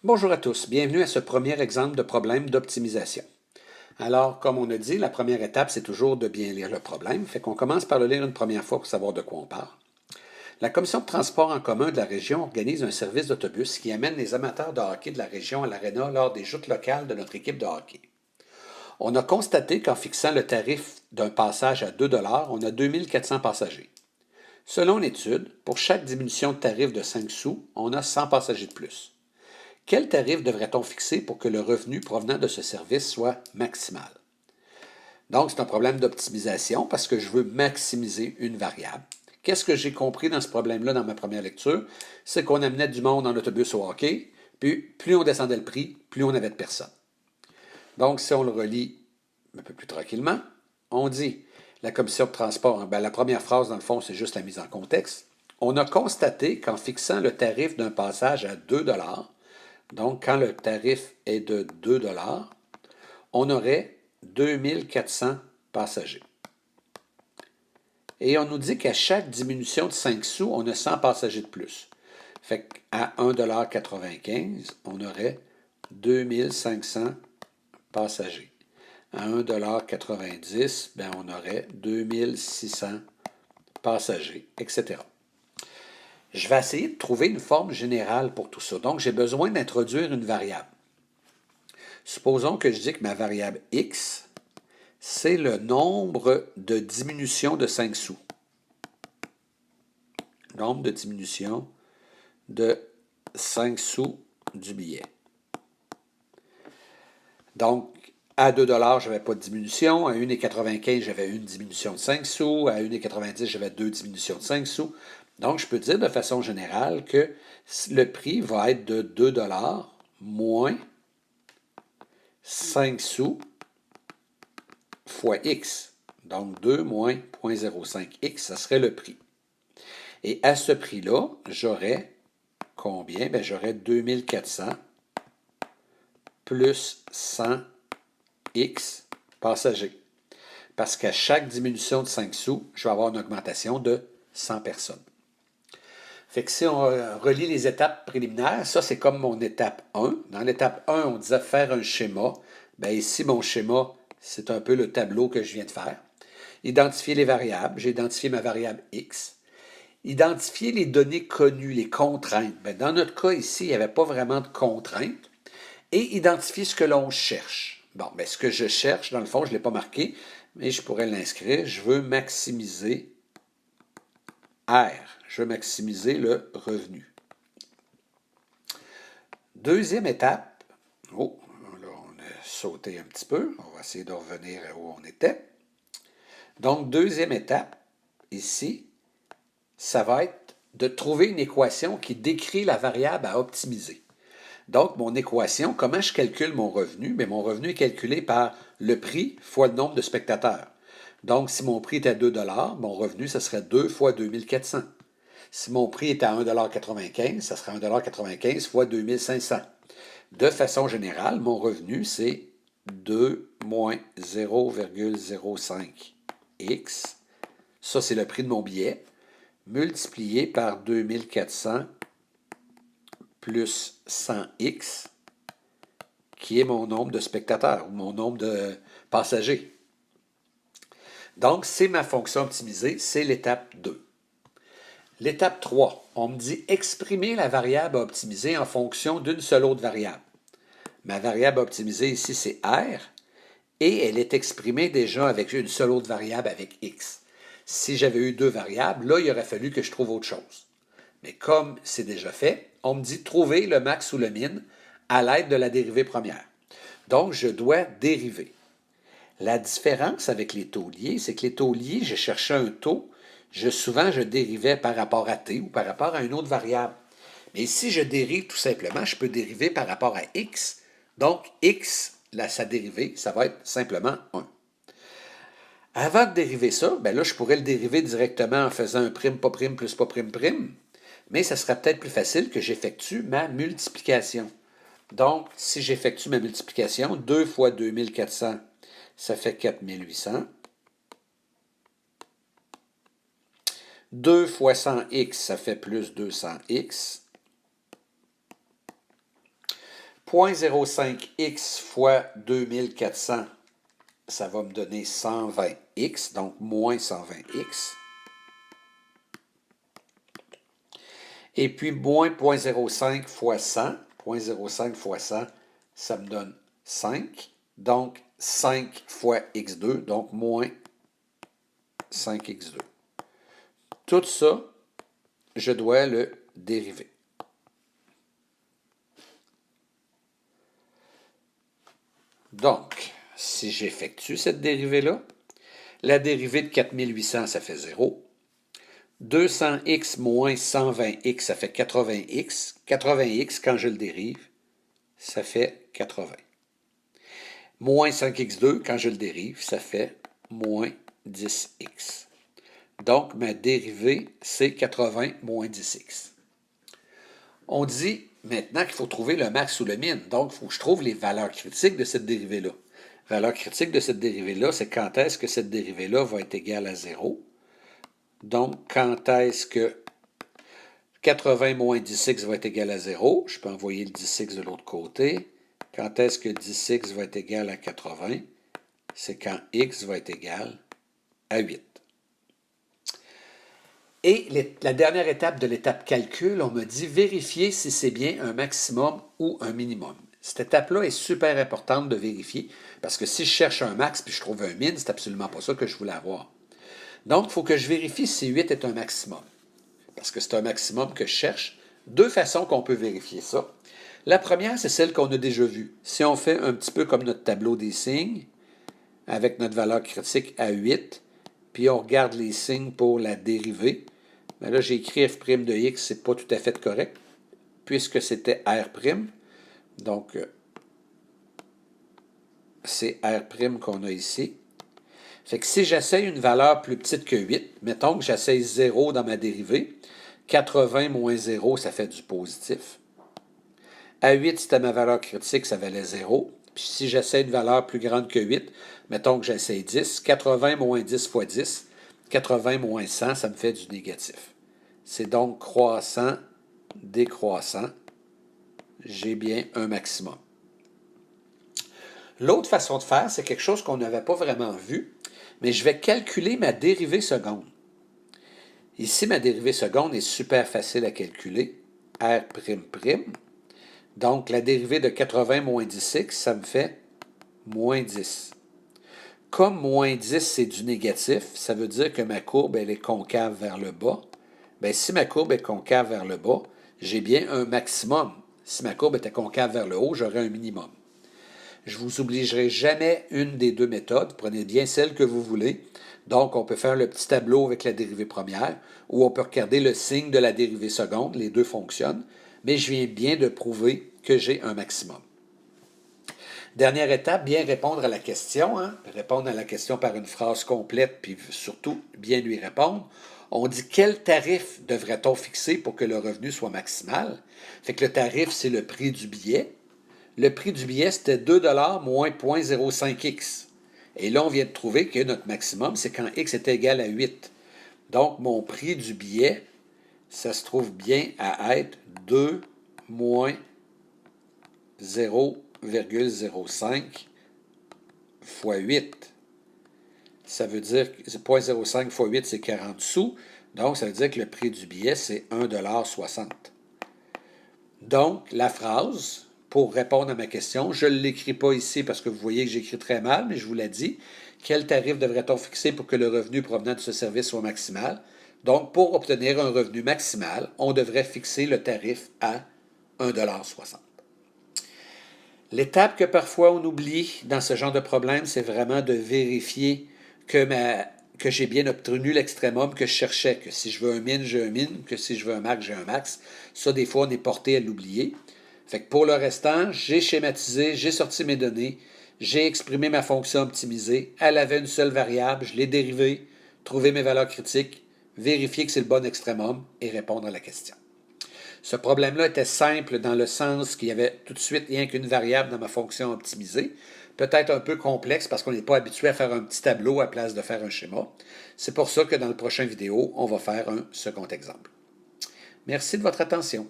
Bonjour à tous, bienvenue à ce premier exemple de problème d'optimisation. Alors, comme on a dit, la première étape, c'est toujours de bien lire le problème. Fait qu'on commence par le lire une première fois pour savoir de quoi on parle. La Commission de transport en commun de la région organise un service d'autobus qui amène les amateurs de hockey de la région à l'aréna lors des joutes locales de notre équipe de hockey. On a constaté qu'en fixant le tarif d'un passage à 2 on a 2400 passagers. Selon l'étude, pour chaque diminution de tarif de 5 sous, on a 100 passagers de plus. Quel tarif devrait-on fixer pour que le revenu provenant de ce service soit maximal? Donc, c'est un problème d'optimisation parce que je veux maximiser une variable. Qu'est-ce que j'ai compris dans ce problème-là dans ma première lecture? C'est qu'on amenait du monde en autobus au hockey, puis plus on descendait le prix, plus on avait de personnes. Donc, si on le relit un peu plus tranquillement, on dit, la commission de transport, la première phrase, dans le fond, c'est juste la mise en contexte. On a constaté qu'en fixant le tarif d'un passage à 2 donc, quand le tarif est de 2 on aurait 2400 passagers. Et on nous dit qu'à chaque diminution de 5 sous, on a 100 passagers de plus. Fait qu'à 1,95 on aurait 2500 passagers. À 1,90 on aurait 2600 passagers, etc. Je vais essayer de trouver une forme générale pour tout ça. Donc, j'ai besoin d'introduire une variable. Supposons que je dis que ma variable x, c'est le nombre de diminutions de 5 sous. Nombre de diminutions de 5 sous du billet. Donc, à 2 je n'avais pas de diminution. À 1,95 j'avais une diminution de 5 sous. À 1,90 j'avais deux diminutions de 5 sous. Donc, je peux dire de façon générale que le prix va être de 2 moins 5 sous fois x. Donc, 2 moins 0,05x, ça serait le prix. Et à ce prix-là, j'aurais combien? J'aurais 2400 plus 100x passagers. Parce qu'à chaque diminution de 5 sous, je vais avoir une augmentation de 100 personnes. Fait que si on relie les étapes préliminaires, ça c'est comme mon étape 1. Dans l'étape 1, on disait faire un schéma. Ici, mon schéma, c'est un peu le tableau que je viens de faire. Identifier les variables. J'ai identifié ma variable x. Identifier les données connues, les contraintes. Dans notre cas ici, il n'y avait pas vraiment de contraintes. Et identifier ce que l'on cherche. Bon, ce que je cherche, dans le fond, je ne l'ai pas marqué, mais je pourrais l'inscrire. Je veux maximiser R. Je veux maximiser le revenu. Deuxième étape. Oh, là, on a sauté un petit peu. On va essayer de revenir à où on était. Donc, deuxième étape, ici, ça va être de trouver une équation qui décrit la variable à optimiser. Donc, mon équation, comment je calcule mon revenu? Mon revenu est calculé par le prix fois le nombre de spectateurs. Donc, si mon prix est à 2 mon revenu, ce serait 2 fois 2400. Si mon prix est à 1,95 ça serait 1,95 fois 2500. De façon générale, mon revenu, c'est 2 moins 0,05x. Ça, c'est le prix de mon billet, multiplié par 2400 plus 100x, qui est mon nombre de spectateurs ou mon nombre de passagers. Donc, c'est ma fonction optimisée, c'est l'étape 2. L'étape 3, on me dit exprimer la variable à optimiser en fonction d'une seule autre variable. Ma variable optimisée ici, c'est R, et elle est exprimée déjà avec une seule autre variable avec X. Si j'avais eu deux variables, là, il aurait fallu que je trouve autre chose. Mais comme c'est déjà fait, on me dit trouver le max ou le min à l'aide de la dérivée première. Donc, je dois dériver. La différence avec les taux liés, c'est que les taux liés, je cherchais un taux, souvent je dérivais par rapport à t ou par rapport à une autre variable. Mais si je dérive tout simplement, je peux dériver par rapport à x. Donc, x, sa dérivée, ça va être simplement 1. Avant de dériver ça, là, je pourrais le dériver directement en faisant un prime, pas prime, plus pas prime, prime. Mais ça serait peut-être plus facile que j'effectue ma multiplication. Donc, si j'effectue ma multiplication, 2 fois 2400, ça fait 4800. 2 fois 100x, ça fait plus 200x. 0.05x fois 2400, ça va me donner 120x, donc moins 120x. Et puis, moins 0.05 fois 100, 0.05 fois 100, ça me donne 5. Donc, 5 fois x2, donc moins 5x2. Tout ça, je dois le dériver. Donc, si j'effectue cette dérivée-là, la dérivée de 4800, ça fait 0. 200x moins 120x, ça fait 80x. 80x, quand je le dérive, ça fait 80. Moins 5x2, quand je le dérive, ça fait moins 10x. Donc, ma dérivée, c'est 80 moins 10x. On dit maintenant qu'il faut trouver le max ou le min. Donc, il faut que je trouve les valeurs critiques de cette dérivée-là. La valeur critique de cette dérivée-là, c'est quand est-ce que cette dérivée-là va être égale à 0. Donc, quand est-ce que 80 moins 10x va être égal à 0? Je peux envoyer le 10x de l'autre côté. Quand est-ce que 10x va être égal à 80? C'est quand x va être égal à 8. Et la dernière étape de l'étape calcul, on me dit vérifier si c'est bien un maximum ou un minimum. Cette étape-là est super importante de vérifier parce que si je cherche un max puis je trouve un min, c'est absolument pas ça que je voulais avoir. Donc, il faut que je vérifie si 8 est un maximum. Parce que c'est un maximum que je cherche. Deux façons qu'on peut vérifier ça. La première, c'est celle qu'on a déjà vue. Si on fait un petit peu comme notre tableau des signes, avec notre valeur critique à 8, puis on regarde les signes pour la dérivée, bien là, j'ai écrit f' de x, c'est pas tout à fait correct, puisque c'était r'. Donc, c'est r' qu'on a ici. Fait que si j'essaye une valeur plus petite que 8, mettons que j'essaye 0 dans ma dérivée, 80 moins 0, ça fait du positif. À 8, c'était ma valeur critique, ça valait 0. Puis si j'essaie une valeur plus grande que 8, mettons que j'essaie 10, 80 moins 10 fois 10, 80 moins 100, ça me fait du négatif. C'est donc croissant, décroissant. J'ai bien un maximum. L'autre façon de faire, c'est quelque chose qu'on n'avait pas vraiment vu, mais je vais calculer ma dérivée seconde. Ici, ma dérivée seconde est super facile à calculer. R''. Donc, la dérivée de 80 moins 10x, ça me fait moins 10. Comme moins 10, c'est du négatif, ça veut dire que ma courbe, elle est concave vers le bas. Bien, si ma courbe est concave vers le bas, j'ai bien un maximum. Si ma courbe était concave vers le haut, j'aurais un minimum. Je ne vous obligerai jamais une des deux méthodes. Prenez bien celle que vous voulez. Donc, on peut faire le petit tableau avec la dérivée première ou on peut regarder le signe de la dérivée seconde. Les deux fonctionnent. Mais je viens bien de prouver que j'ai un maximum. Dernière étape, bien répondre à la question. Répondre à la question par une phrase complète, puis surtout bien lui répondre. On dit quel tarif devrait-on fixer pour que le revenu soit maximal? Fait que le tarif, c'est le prix du billet. Le prix du billet, c'était 2 $ moins 0.05x. Et là, on vient de trouver que notre maximum, c'est quand x est égal à 8. Donc, mon prix du billet, ça se trouve bien à être 2 moins 0,05 fois 8. Ça veut dire que 0,05 fois 8, c'est 40 sous. Donc, ça veut dire que le prix du billet, c'est 1,60 $. Donc, la phrase, pour répondre à ma question, je ne l'écris pas ici parce que vous voyez que j'écris très mal, mais je vous l'ai dit. Quel tarif devrait-on fixer pour que le revenu provenant de ce service soit maximal? Donc, pour obtenir un revenu maximal, on devrait fixer le tarif à 1,60 $. L'étape que parfois on oublie dans ce genre de problème, c'est vraiment de vérifier que j'ai bien obtenu l'extrémum que je cherchais, que si je veux un min, j'ai un min, que si je veux un max, j'ai un max. Ça, des fois, on est porté à l'oublier. Fait que pour le restant, j'ai schématisé, j'ai sorti mes données, j'ai exprimé ma fonction optimisée, elle avait une seule variable, je l'ai dérivée, trouvé mes valeurs critiques, vérifier que c'est le bon extrémum et répondre à la question. Ce problème-là était simple dans le sens qu'il y avait tout de suite rien qu'une variable dans ma fonction optimisée. Peut-être un peu complexe parce qu'on n'est pas habitué à faire un petit tableau à place de faire un schéma. C'est pour ça que dans la prochaine vidéo, on va faire un second exemple. Merci de votre attention.